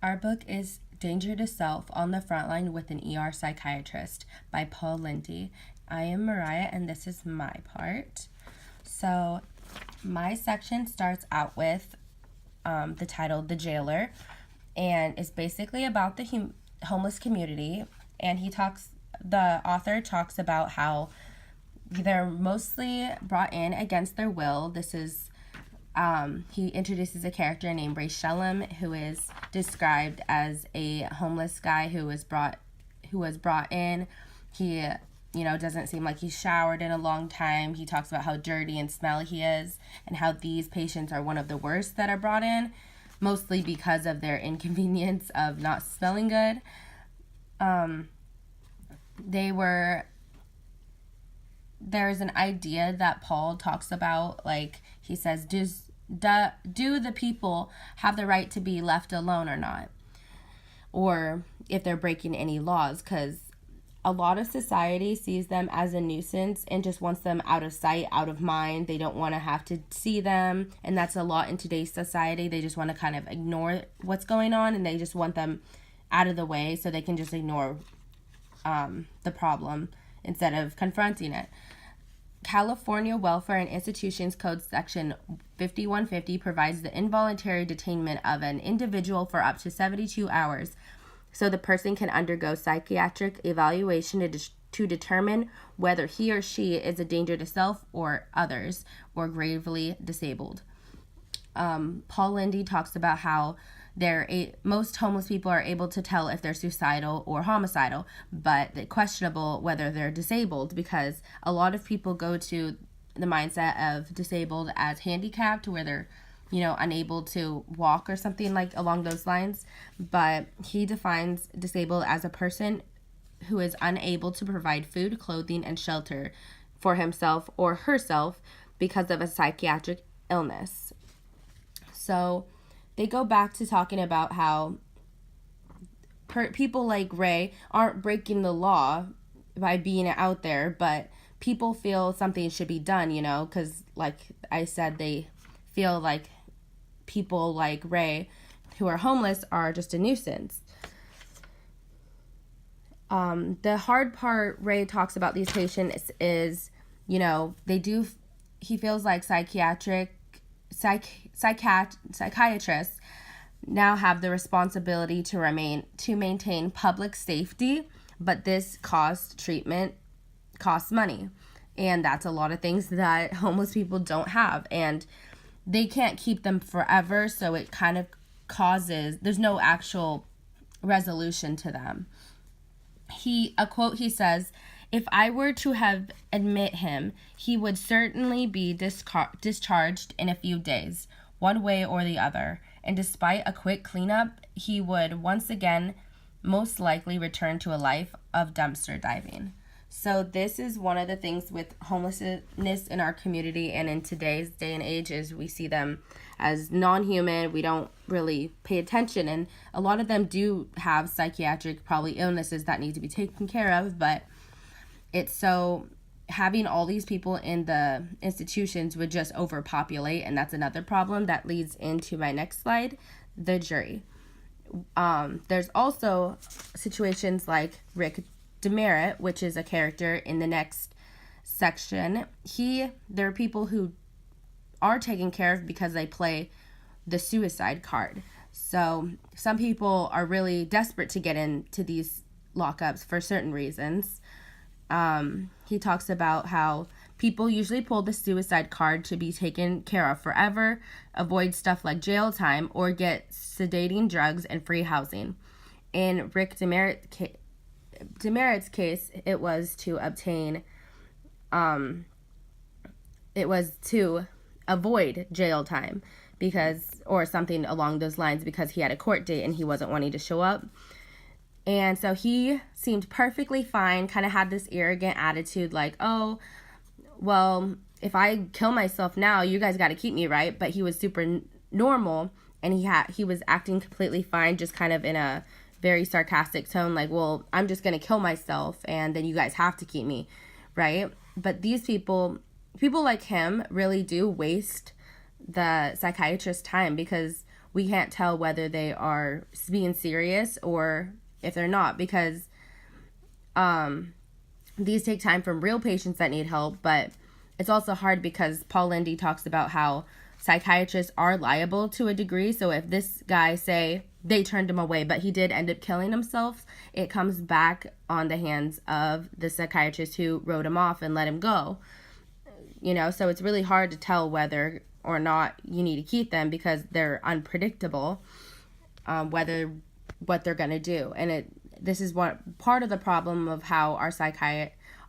Our book is Danger to Self on the Frontline with an ER Psychiatrist by Linde. I am Mariah and this is my part. So my section starts out with the title The Jailer, and it's basically about the homeless community, and the author talks about how they're mostly brought in against their will. He introduces a character named Ray Shellum, who is described as a homeless guy who was brought in. He, doesn't seem like he's showered in a long time. He talks about how dirty and smelly he is, and how these patients are one of the worst that are brought in, mostly because of their inconvenience of not smelling good. There's an idea that Paul talks about, like he says, do the people have the right to be left alone or not? Or if they're breaking any laws, because a lot of society sees them as a nuisance and just wants them out of sight, out of mind. They don't want to have to see them, and that's a lot in today's society. They just want to kind of ignore what's going on, and they just want them out of the way so they can just ignore the problem instead of confronting it. California Welfare and Institutions Code Section 5150 provides the involuntary detainment of an individual for up to 72 hours so the person can undergo psychiatric evaluation to determine whether he or she is a danger to self or others or gravely disabled. Paul Linde talks about how most homeless people are able to tell if they're suicidal or homicidal, but it's questionable whether they're disabled, because a lot of people go to the mindset of disabled as handicapped, where they're unable to walk or something like along those lines. But he defines disabled as a person who is unable to provide food, clothing, and shelter for himself or herself because of a psychiatric illness. So they go back to talking about how people like Ray aren't breaking the law by being out there, but people feel something should be done, because like I said, they feel like people like Ray who are homeless are just a nuisance. The hard part Ray talks about these patients is, he feels like psychiatrists now have the responsibility to maintain public safety, but this treatment costs money, and that's a lot of things that homeless people don't have, and they can't keep them forever, so it kind of there's no actual resolution to them. A quote he says, "If I were to have admit him, he would certainly be discharged in a few days, one way or the other. And despite a quick cleanup, he would once again most likely return to a life of dumpster diving." So this is one of the things with homelessness in our community, and in today's day and age, is we see them as non-human. We don't really pay attention, and a lot of them do have psychiatric probably illnesses that need to be taken care of, but it's so having all these people in the institutions would just overpopulate, and that's another problem that leads into my next slide, the jury. There's also situations like Rick Demerit, which is a character in the next section. There are people who are taken care of because they play the suicide card. So some people are really desperate to get into these lockups for certain reasons. He talks about how people usually pull the suicide card to be taken care of forever, avoid stuff like jail time, or get sedating drugs and free housing. In Rick Demerit's case, it was to avoid jail time or something along those lines, because he had a court date and he wasn't wanting to show up. And so he seemed perfectly fine, kind of had this arrogant attitude like, oh, well, if I kill myself now, you guys got to keep me, right? But he was super normal, and he was acting completely fine, just kind of in a very sarcastic tone, like, well, I'm just going to kill myself, and then you guys have to keep me, right? But these people like him really do waste the psychiatrist's time, because we can't tell whether they are being serious or if they're not, because these take time from real patients that need help. But it's also hard because Paul Linde talks about how psychiatrists are liable to a degree. So if this guy, say they turned him away, but he did end up killing himself, it comes back on the hands of the psychiatrist who wrote him off and let him go. So it's really hard to tell whether or not you need to keep them because they're unpredictable, what they're going to do. And this is what part of the problem of how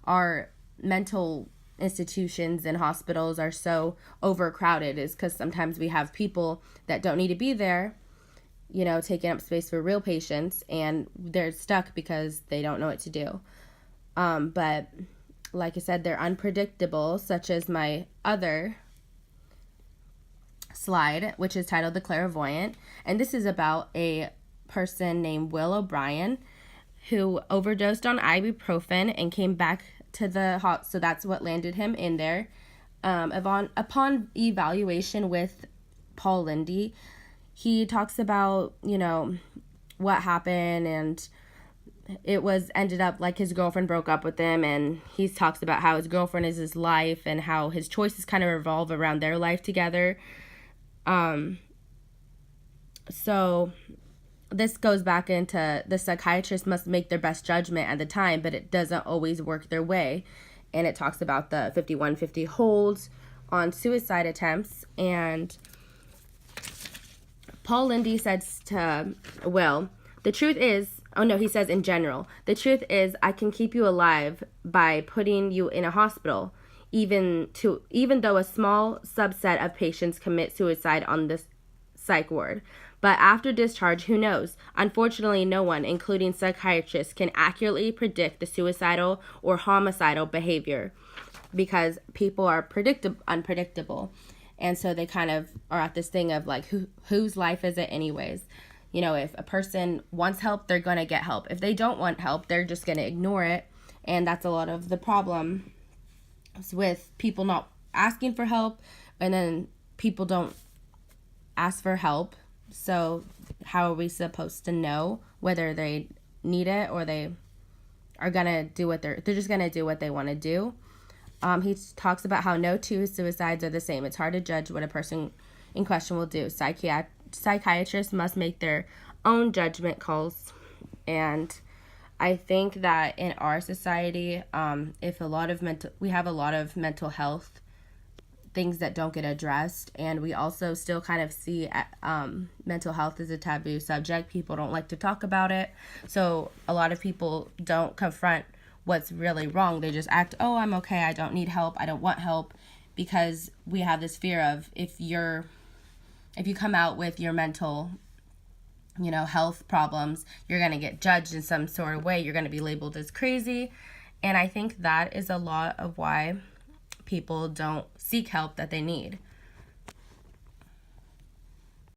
our mental institutions and hospitals are so overcrowded, is because sometimes we have people that don't need to be there, taking up space for real patients, and they're stuck because they don't know what to do. But like I said, they're unpredictable, such as my other slide, which is titled The Clairvoyant. And this is about a person named Will O'Brien who overdosed on ibuprofen and came back to the hot. So that's what landed him in there. Upon evaluation with Paul Linde, he talks about, what happened, and it ended up like his girlfriend broke up with him, and he talks about how his girlfriend is his life and how his choices kind of revolve around their life together. So this goes back into the psychiatrist must make their best judgment at the time, but it doesn't always work their way. And it talks about the 5150 holds on suicide attempts. And Paul Linde says to Will, the truth is, he says in general, the truth is I can keep you alive by putting you in a hospital, even though a small subset of patients commit suicide on this psych ward. But after discharge, who knows? Unfortunately, no one, including psychiatrists, can accurately predict the suicidal or homicidal behavior because people are unpredictable. And so they kind of are at this thing of like, whose life is it anyways? If a person wants help, they're going to get help. If they don't want help, they're just going to ignore it. And that's a lot of the problem with people not asking for help, and then people don't ask for help. So how are we supposed to know whether they need it or they are going to do they're just going to do what they want to do? He talks about how no two suicides are the same. It's hard to judge what a person in question will do. Psychiatrists must make their own judgment calls. And I think that in our society, we have a lot of mental health things that don't get addressed, and we also still kind of see mental health as a taboo subject. People don't like to talk about it, so a lot of people don't confront what's really wrong. They just act, I'm okay, I don't need help, I don't want help, because we have this fear of if you come out with your mental health problems, you're going to get judged in some sort of way, you're going to be labeled as crazy. And I think that is a lot of why people don't seek help that they need.